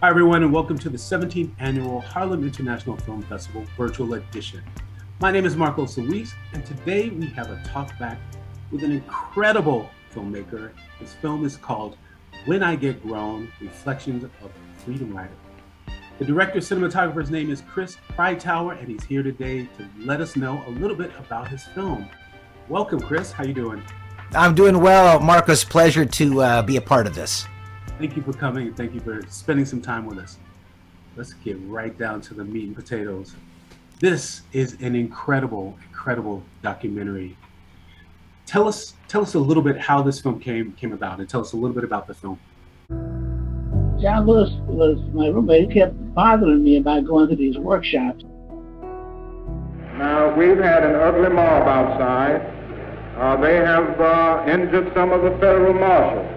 Hi, everyone, and welcome to the 17th Annual Harlem International Film Festival Virtual Edition. My name is Marcos Luis, and today we have a talk back with an incredible filmmaker. His film is called When I Get Grown, Reflections of a Freedom Rider. The director-cinematographer's name is Preitauer, and he's here today to let us know a little bit about his film. Welcome, Chris. How you doing? I'm doing well, Marcos. Pleasure to be a part of this. Thank you for coming, and thank you for spending some time with us. Let's get right down to the meat and potatoes. This is an incredible documentary. Tell us a little bit how this film came about, and tell us a little bit about the film. John Lewis was my roommate. He kept bothering me about going to these workshops. Now, we've had an ugly mob outside. They have injured some of the federal marshals.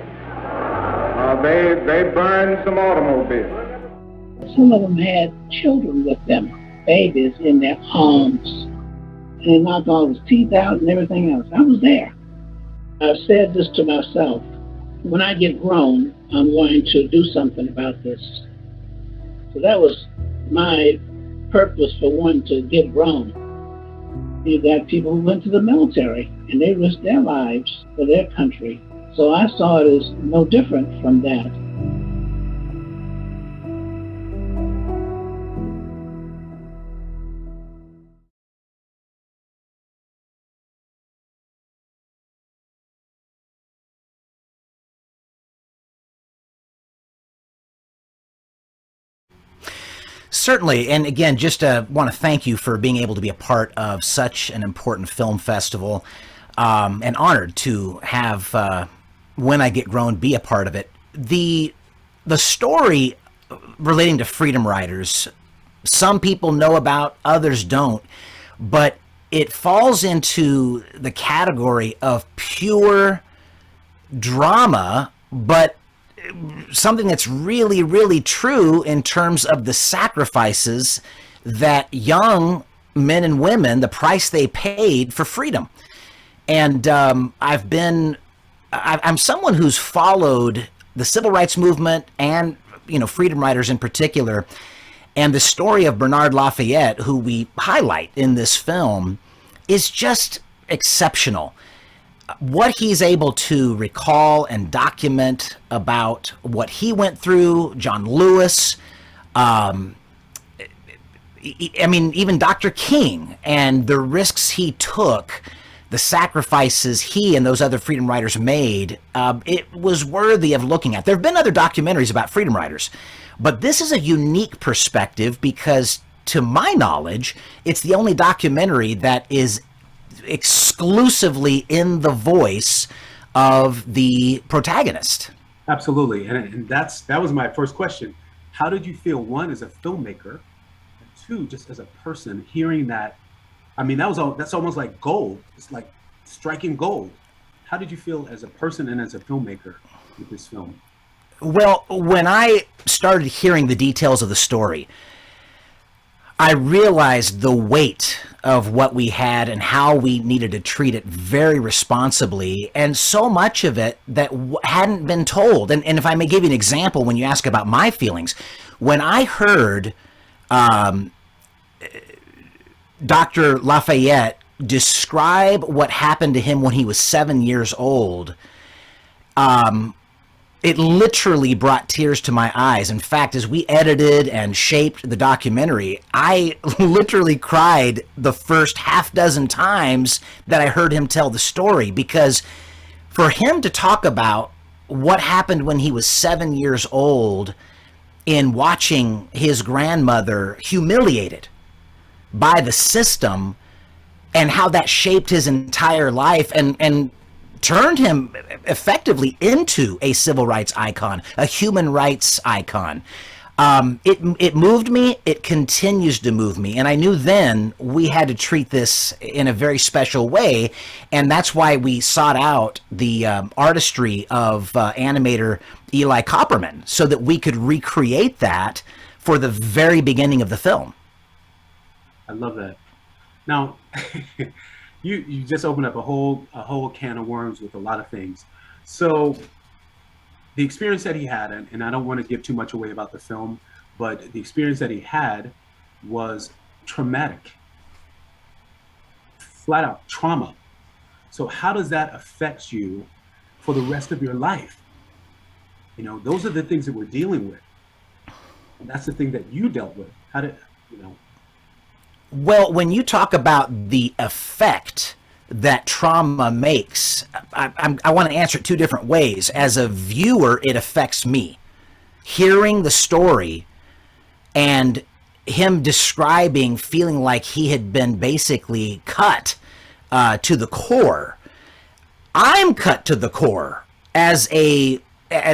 They burned some automobiles. Some of them had children with them, babies in their arms. And they knocked all his teeth out and everything else. I was there. I've said this to myself. When I get grown, I'm going to do something about this. So that was my purpose for wanting to get grown. You got people who went to the military and they risked their lives for their country. So I saw it as no different from that. Certainly, and again, just want to thank you for being able to be a part of such an important film festival, and honored to have When I Get Grown be a part of it. The story relating to freedom riders, some people know about, others don't, but it falls into the category of pure drama, but something that's really true in terms of the sacrifices that young men and women, the price they paid for freedom. And I'm someone who's followed the civil rights movement and, freedom riders in particular. And the story of Bernard Lafayette, who we highlight in this film, is just exceptional. What he's able to recall and document about what he went through, John Lewis, even Dr. King, and the risks he took, the sacrifices he and those other freedom riders made, it was worthy of looking at. There have been other documentaries about freedom riders, but this is a unique perspective because, to my knowledge, it's the only documentary that is exclusively in the voice of the protagonist. Absolutely, and that was my first question. How did you feel, one, as a filmmaker, and two, just as a person, hearing that? I mean, that's almost like gold. It's like striking gold. How did you feel as a person and as a filmmaker with this film? Well, when I started hearing the details of the story, I realized the weight of what we had and how we needed to treat it very responsibly, and so much of it that hadn't been told. And if I may give you an example, when you ask about my feelings, when I heard Dr. Lafayette describe what happened to him when he was 7 years old, it literally brought tears to my eyes. In fact, as we edited and shaped the documentary, I literally cried the first half dozen times that I heard him tell the story, because for him to talk about what happened when he was 7 years old in watching his grandmother humiliated by the system, and how that shaped his entire life and turned him effectively into a civil rights icon, a human rights icon. It moved me. It continues to move me. And I knew then we had to treat this in a very special way. And that's why we sought out the artistry of animator Eli Copperman, so that we could recreate that for the very beginning of the film. I love that. Now, you just opened up a whole can of worms with a lot of things. So the experience that he had, and I don't want to give too much away about the film, but the experience that he had was traumatic, flat out trauma. So how does that affect you for the rest of your life? You know, those are the things that we're dealing with. And that's the thing that you dealt with. How did, you know? Well, when you talk about the effect that trauma makes, I want to answer it two different ways. As a viewer, it affects me. Hearing the story and him describing feeling like he had been basically cut to the core. I'm cut to the core as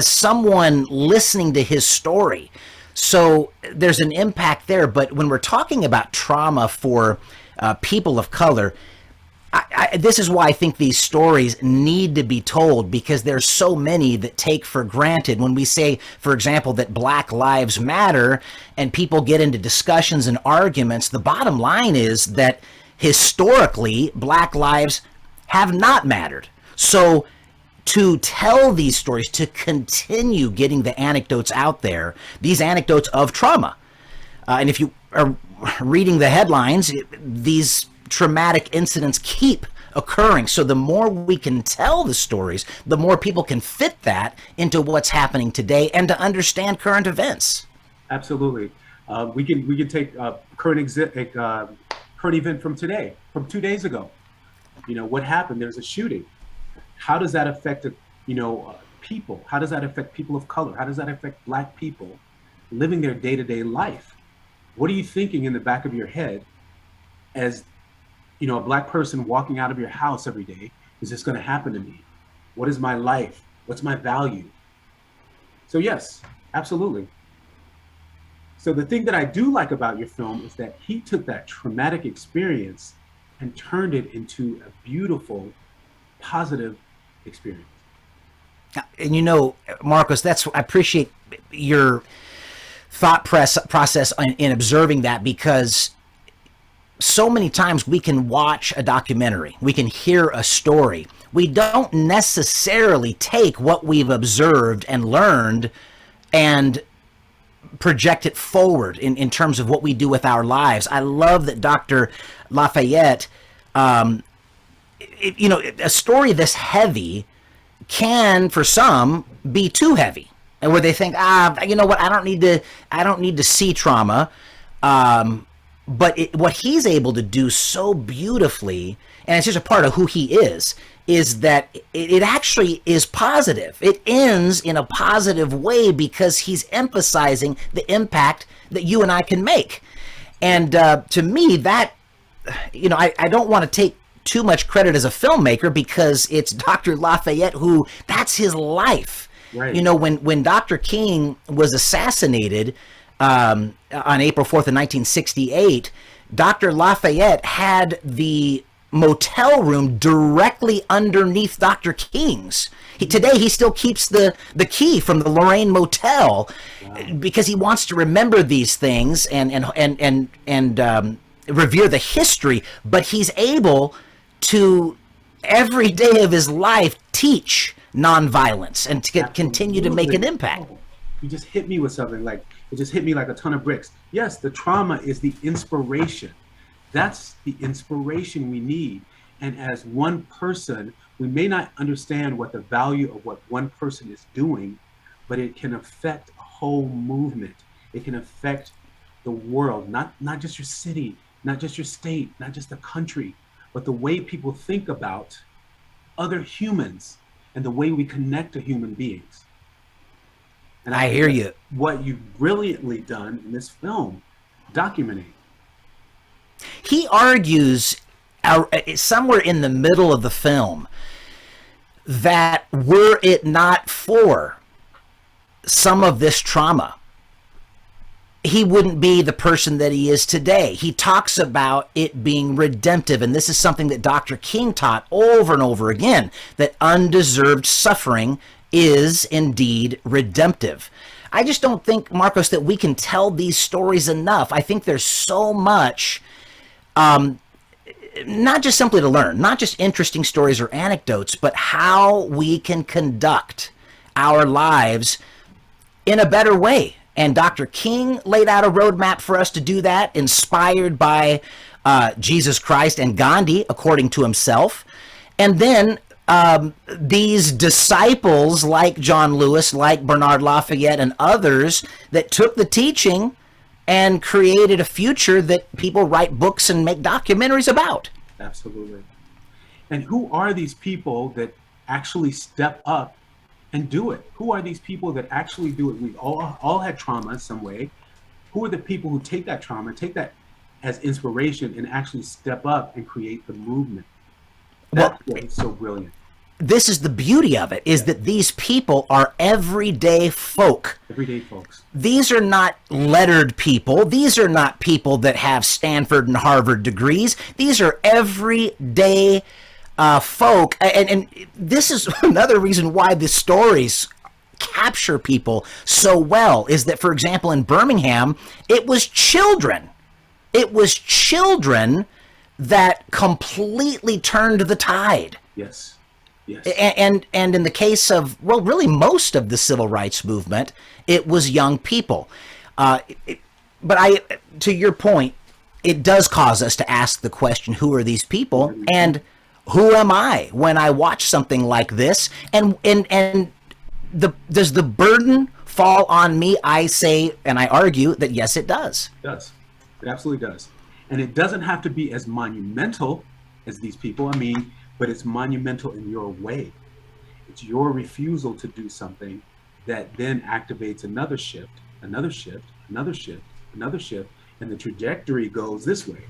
someone listening to his story. So there's an impact there. But when we're talking about trauma for people of color, this is why I think these stories need to be told, because there's so many that take for granted. When we say, for example, that Black Lives Matter and people get into discussions and arguments, the bottom line is that historically, Black lives have not mattered. So to tell these stories, to continue getting the anecdotes out there, these anecdotes of trauma. And if you are reading the headlines, these traumatic incidents keep occurring. So the more we can tell the stories, the more people can fit that into what's happening today and to understand current events. Absolutely. We can take current event from today, from 2 days ago. You know, what happened? There's a shooting. How does that affect, people? How does that affect people of color? How does that affect Black people living their day-to-day life? What are you thinking in the back of your head as, you know, a Black person walking out of your house every day? Is this going to happen to me? What is my life? What's my value? So yes, absolutely. So the thing that I do like about your film is that he took that traumatic experience and turned it into a beautiful, positive experience. And you know, Marcos, I appreciate your thought process in observing that, because so many times we can watch a documentary, we can hear a story. We don't necessarily take what we've observed and learned and project it forward in terms of what we do with our lives. I love that Dr. Lafayette, a story this heavy can, for some, be too heavy, and where they think, you know what, I don't need to see trauma. But what he's able to do so beautifully, and it's just a part of who he is that it actually is positive. It ends in a positive way because he's emphasizing the impact that you and I can make. And to me, that, you know, I don't want to take too much credit as a filmmaker, because it's Dr. Lafayette who, that's his life. Right. You know, when Dr. King was assassinated on April 4th of 1968, Dr. Lafayette had the motel room directly underneath Dr. King's. Today he still keeps the key from the Lorraine Motel. Wow. Because he wants to remember these things and revere the history, but he's able to, every day of his life, teach nonviolence and to continue to make an impact. Oh, you just hit me with something, like it just hit me like a ton of bricks. Yes, the trauma is the inspiration. That's the inspiration we need. And as one person, we may not understand what the value of what one person is doing, but it can affect a whole movement. It can affect the world, not just your city, not just your state, not just the country, but the way people think about other humans and the way we connect to human beings. And I hear you. What you've brilliantly done in this film, documenting. He argues somewhere in the middle of the film that were it not for some of this trauma, he wouldn't be the person that he is today. He talks about it being redemptive, and this is something that Dr. King taught over and over again, that undeserved suffering is indeed redemptive. I just don't think, Marcos, that we can tell these stories enough. I think there's so much, not just simply to learn, not just interesting stories or anecdotes, but how we can conduct our lives in a better way. And Dr. King laid out a roadmap for us to do that, inspired by Jesus Christ and Gandhi, according to himself. And then these disciples like John Lewis, like Bernard Lafayette and others that took the teaching and created a future that people write books and make documentaries about. Absolutely. And who are these people that actually step up and do it? Who are these people that actually do it? We've all had trauma in some way. Who are the people who take that trauma, take that as inspiration, and actually step up and create the movement? That's what's so brilliant. This is the beauty of it, is that these people are everyday folk. Everyday folks. These are not lettered people. These are not people that have Stanford and Harvard degrees. These are everyday folk. And this is another reason why the stories capture people so well, is that, for example, in Birmingham, it was children. It was children that completely turned the tide. Yes. Yes. And in the case of, well, really most of the civil rights movement, it was young people. But to your point, it does cause us to ask the question, who are these people? And who am I when I watch something like this? And does the burden fall on me? I say, and I argue that yes, it does. It does. It absolutely does. And it doesn't have to be as monumental as these people. I mean, but it's monumental in your way. It's your refusal to do something that then activates another shift, another shift, another shift, another shift, and the trajectory goes this way.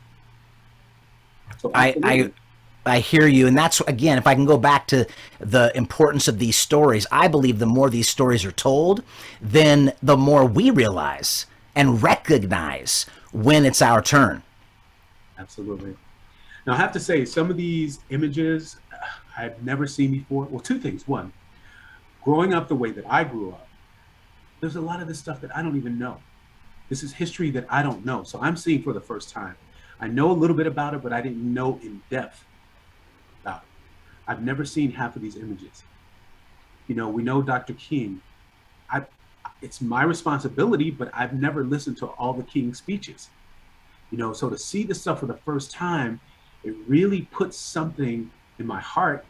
So I hear you. And that's, again, if I can go back to the importance of these stories, I believe the more these stories are told, then the more we realize and recognize when it's our turn. Absolutely. Now, I have to say, some of these images I've never seen before. Well, two things. One, growing up the way that I grew up, there's a lot of this stuff that I don't even know. This is history that I don't know. So I'm seeing for the first time. I know a little bit about it, but I didn't know in depth about it. I've never seen half of these images. You know, we know Dr. King. It's my responsibility, but I've never listened to all the King speeches. You know, so to see this stuff for the first time, it really put something in my heart,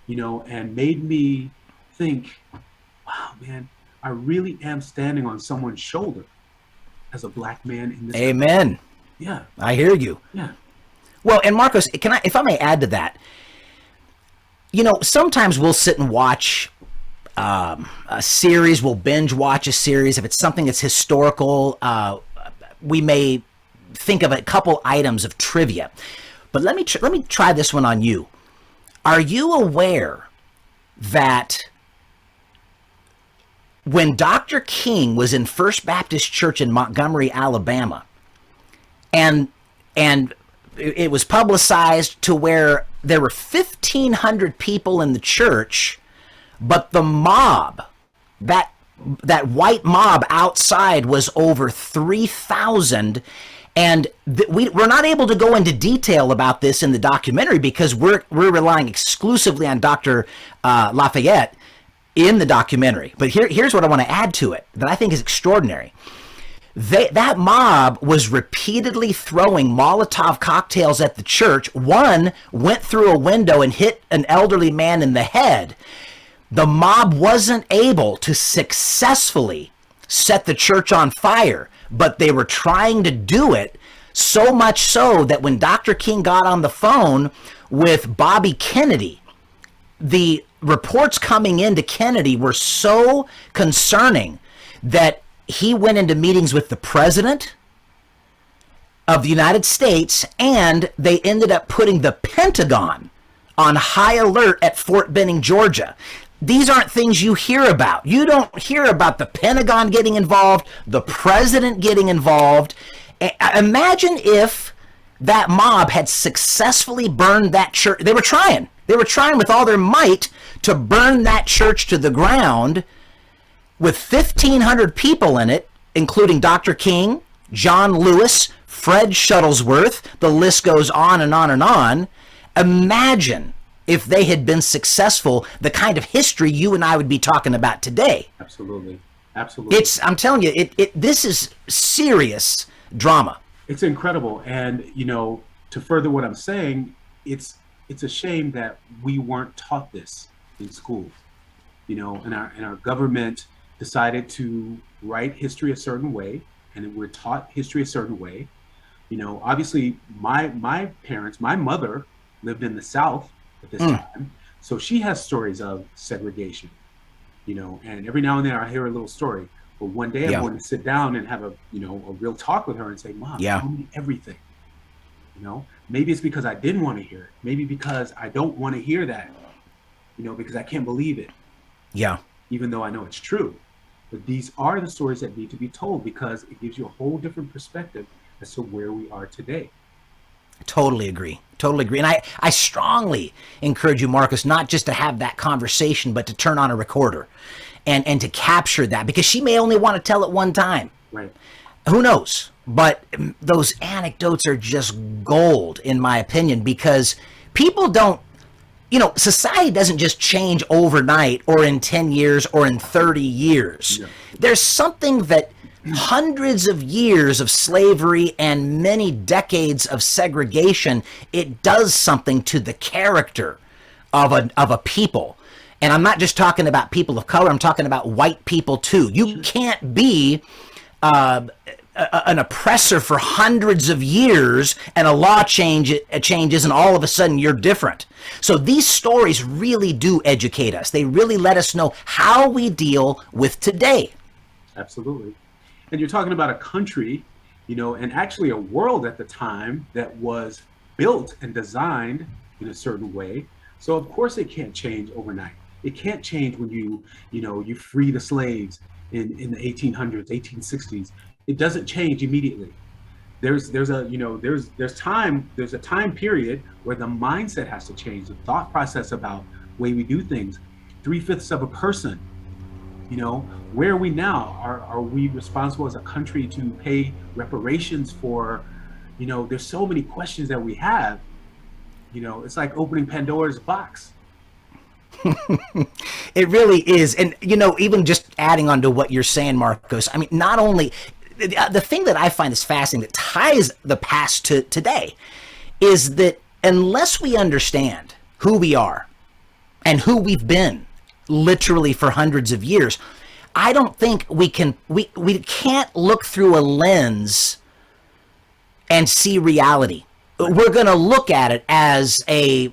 you know, and made me think, wow, man, I really am standing on someone's shoulder as a Black man in this Amen. Country. Yeah. I hear you. Yeah. Well, and Marcos, if I may add to that, you know, sometimes we'll sit and watch a series, we'll binge watch a series. If it's something that's historical, we may think of a couple items of trivia. But let me try this one on you. Are you aware that when Dr. King was in First Baptist Church in Montgomery, Alabama, and it was publicized to where there were 1,500 people in the church, but the mob, that white mob outside, was over 3,000. And we're not able to go into detail about this in the documentary because we're relying exclusively on Dr. Lafayette in the documentary. But here's what I want to add to it that I think is extraordinary. That mob was repeatedly throwing Molotov cocktails at the church. One went through a window and hit an elderly man in the head. The mob wasn't able to successfully set the church on fire, but they were trying to do it, so much so that when Dr. King got on the phone with Bobby Kennedy, the reports coming into Kennedy were so concerning that he went into meetings with the president of the United States, and they ended up putting the Pentagon on high alert at Fort Benning, Georgia. These aren't things you hear about. You don't hear about the Pentagon getting involved, the president getting involved. Imagine if that mob had successfully burned that church. They were trying with all their might to burn that church to the ground with 1,500 people in it, including Dr. King, John Lewis, Fred Shuttlesworth. The list goes on and on and on. Imagine if they had been successful, the kind of history you and I would be talking about today. Absolutely. Absolutely. I'm telling you, this is serious drama. It's incredible. And, to further what I'm saying, it's a shame that we weren't taught this in schools, and our government decided to write history a certain way, and we're taught history a certain way. Obviously my parents, my mother lived in the South at this time, so she has stories of segregation, and every now and then I hear a little story. But one day I'm going to sit down and have a real talk with her and say, Mom, tell me everything. Maybe it's because I didn't want to hear it. Maybe because I don't want to hear that, because I can't believe it. Yeah. Even though I know it's true. But these are the stories that need to be told, because it gives you a whole different perspective as to where we are today. Totally agree. And I strongly encourage you, Marcus, not just to have that conversation, but to turn on a recorder and to capture that, because she may only want to tell it one time. Right. Who knows? But those anecdotes are just gold, in my opinion, because people don't, society doesn't just change overnight or in 10 years or in 30 years. Yeah. There's something that hundreds of years of slavery and many decades of segregation, it does something to the character of a people. And I'm not just talking about people of color, I'm talking about white people too. You can't be an oppressor for hundreds of years and a law changes and all of a sudden you're different. So these stories really do educate us. They really let us know how we deal with today. Absolutely. And you're talking about a country, and actually a world at the time that was built and designed in a certain way. So of course it can't change overnight. It can't change when you free the slaves in the 1800s, 1860s. It doesn't change immediately. There's a time period where the mindset has to change, the thought process about the way we do things. 3/5 of a person. Where are we now? Are we responsible as a country to pay reparations for, there's so many questions that we have. It's like opening Pandora's box. It really is. And, even just adding on to what you're saying, Marcos, I mean, not only, the thing that I find is fascinating that ties the past to today is that unless we understand who we are and who we've been literally for hundreds of years, I don't think we can't look through a lens and see reality. We're going to look at it as a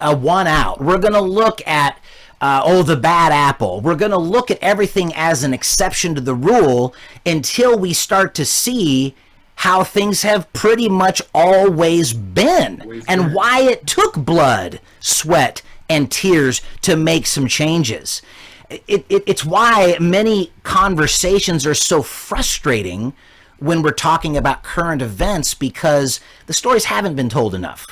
one out. We're going to look at the bad apple. We're going to look at everything as an exception to the rule until we start to see how things have pretty much always been and why it took blood, sweat, and tears to make some changes. It's why many conversations are so frustrating when we're talking about current events, because the stories haven't been told enough.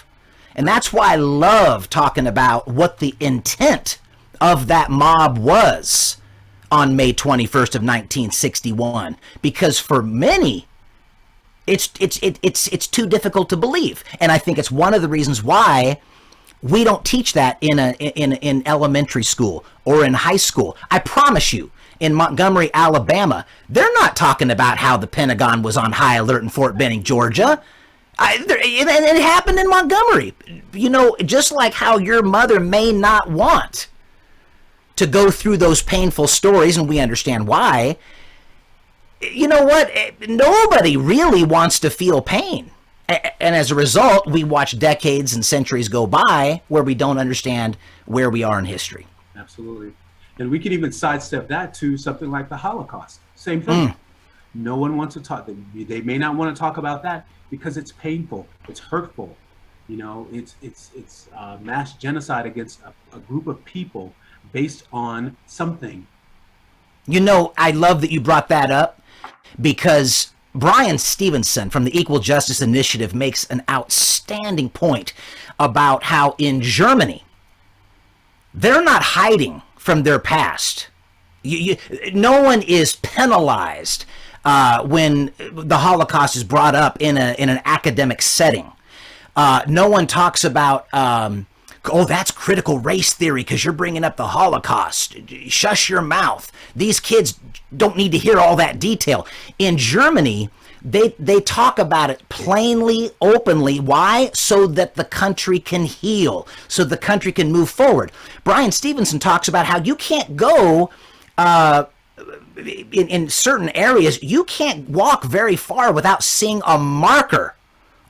And that's why I love talking about what the intent of that mob was on May 21st of 1961, because for many, it's too difficult to believe. And I think it's one of the reasons why we don't teach that in elementary school or in high school. I promise you, in Montgomery, Alabama, they're not talking about how the Pentagon was on high alert in Fort Benning, Georgia. It happened in Montgomery. Just like how your mother may not want to go through those painful stories, and we understand why. You know what? Nobody really wants to feel pain. And as a result, we watch decades and centuries go by where we don't understand where we are in history. Absolutely. And we can even sidestep that to something like the Holocaust. Same thing. No one wants to talk. They may not want to talk about that because it's painful. It's hurtful. It's mass genocide against a group of people based on something. I love that you brought that up, because Brian Stevenson from the Equal Justice Initiative makes an outstanding point about how in Germany, they're not hiding from their past. No one is penalized when the Holocaust is brought up in an academic setting. No one talks about oh, that's critical race theory because you're bringing up the Holocaust. Shush your mouth. These kids don't need to hear all that detail. In Germany, they talk about it plainly, openly. Why? So that the country can heal, so the country can move forward. Brian Stevenson talks about how you can't go in certain areas, you can't walk very far without seeing a marker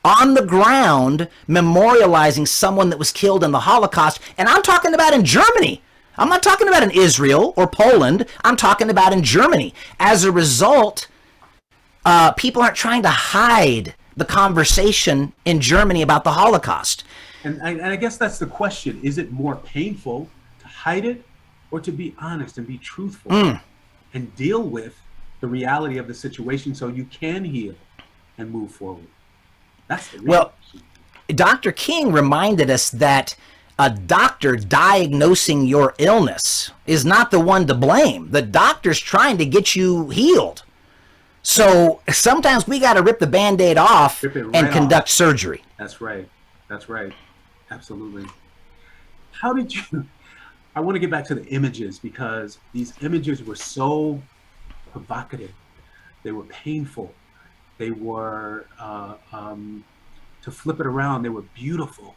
on the ground memorializing someone that was killed in the Holocaust. And I'm talking about in Germany. I'm not talking about in Israel or Poland. I'm talking about in Germany. As a result, people aren't trying to hide the conversation in Germany about the Holocaust. And I guess that's the question. Is it more painful to hide it or to be honest and be truthful and deal with the reality of the situation so you can heal and move forward? That's the real question. Dr. King reminded us that a doctor diagnosing your illness is not the one to blame. The doctor's trying to get you healed. So sometimes we got to rip the Band-Aid off and conduct surgery. That's right. That's right. Absolutely. How did you... I want to get back to the images because these images were so provocative. They were painful. They were, to flip it around, they were beautiful.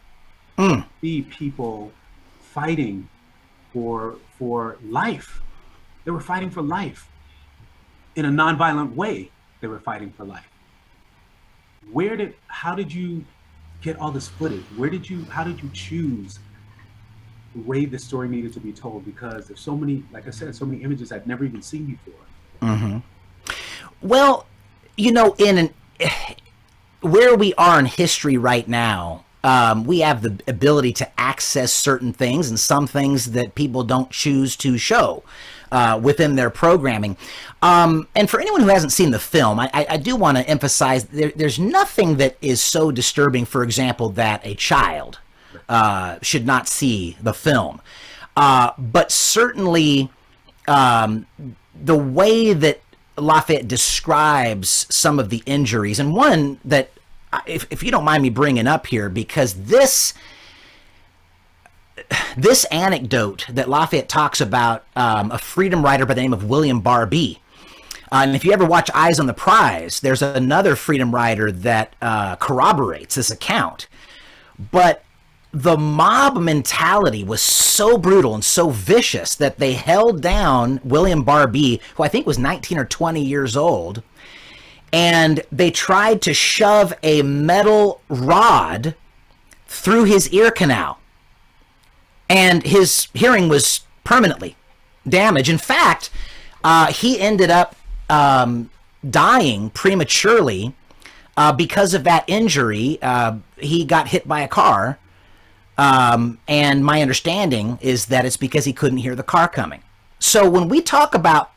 See people fighting for life. They were fighting for life. In a nonviolent way, they were fighting for life. How did you get all this footage? How did you choose the way the story needed to be told? Because there's so many, like I said, so many images I've never even seen before. Well, you know, where we are in history right now, we have the ability to access certain things and some things that people don't choose to show within their programming. And for anyone who hasn't seen the film, I do want to emphasize there's nothing that is so disturbing, for example, that a child should not see the film. But certainly the way that Lafayette describes some of the injuries, and one that, if you don't mind me bringing up here, because this anecdote that Lafayette talks about, a freedom rider by the name of William Barbee, and if you ever watch Eyes on the Prize, there's another freedom rider that corroborates this account. But the mob mentality was so brutal and so vicious that they held down William Barbee, who I think was 19 or 20 years old, and they tried to shove a metal rod through his ear canal. And his hearing was permanently damaged. In fact, he ended up dying prematurely because of that injury. He got hit by a car. And my understanding is that it's because he couldn't hear the car coming. So when we talk about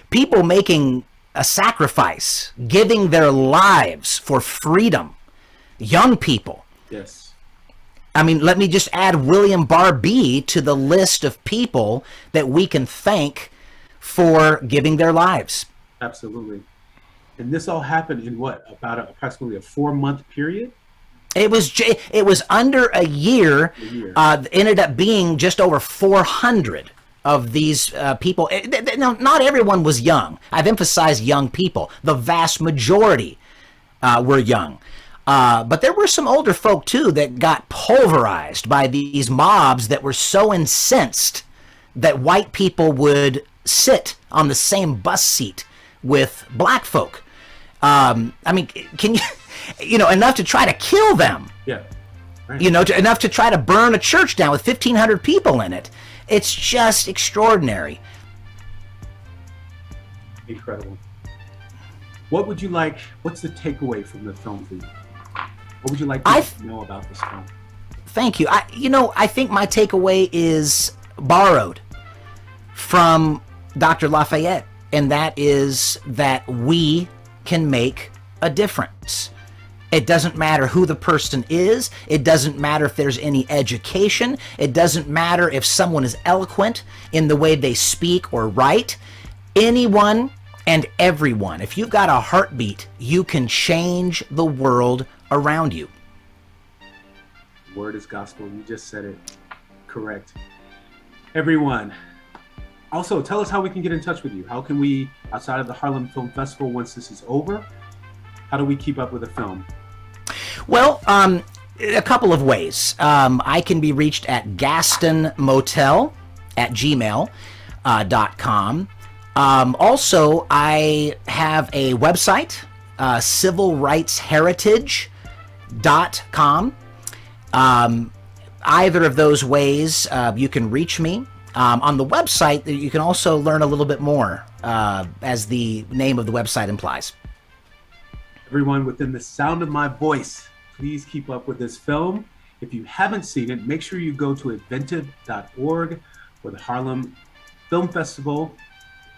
people making a sacrifice, giving their lives for freedom, young people. Yes. I mean, let me just add William Barbee to the list of people that we can thank for giving their lives. Absolutely. And this all happened in what, about approximately a 4-month period? It was under a year. Ended up being just over 400 of these people. Now, not everyone was young. I've emphasized young people. The vast majority were young. But there were some older folk, too, that got pulverized by these mobs that were so incensed that white people would sit on the same bus seat with black folk. I mean, can you... enough to try to kill them. Yeah. Right. Enough to try to burn a church down with 1,500 people in it. It's just extraordinary. Incredible. What's the takeaway from the film for you? What would you like to know about this film? Thank you. I think my takeaway is borrowed from Dr. Lafayette, and that is that we can make a difference. It doesn't matter who the person is. It doesn't matter if there's any education. It doesn't matter if someone is eloquent in the way they speak or write. Anyone and everyone, if you've got a heartbeat, you can change the world around you. Word is gospel. You just said it. Correct. Everyone, also tell us how we can get in touch with you. How can we, outside of the Harlem Film Festival, once this is over, how do we keep up with the film? Well, a couple of ways. I can be reached at gastonmotel@gmail.com. Also, I have a website, civilrightsheritage.com. Either of those ways, you can reach me. On the website, you can also learn a little bit more, as the name of the website implies. Everyone within the sound of my voice, please keep up with this film. If you haven't seen it, make sure you go to eventive.org for the Harlem Film Festival,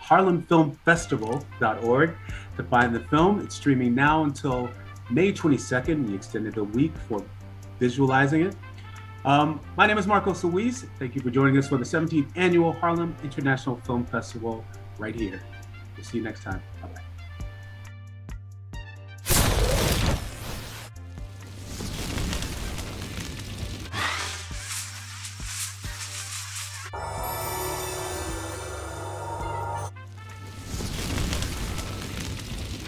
harlemfilmfestival.org to find the film. It's streaming now until May 22nd. We extended a week for visualizing it. My name is Marcos Luis. Thank you for joining us for the 17th Annual Harlem International Film Festival right here. We'll see you next time. Bye-bye.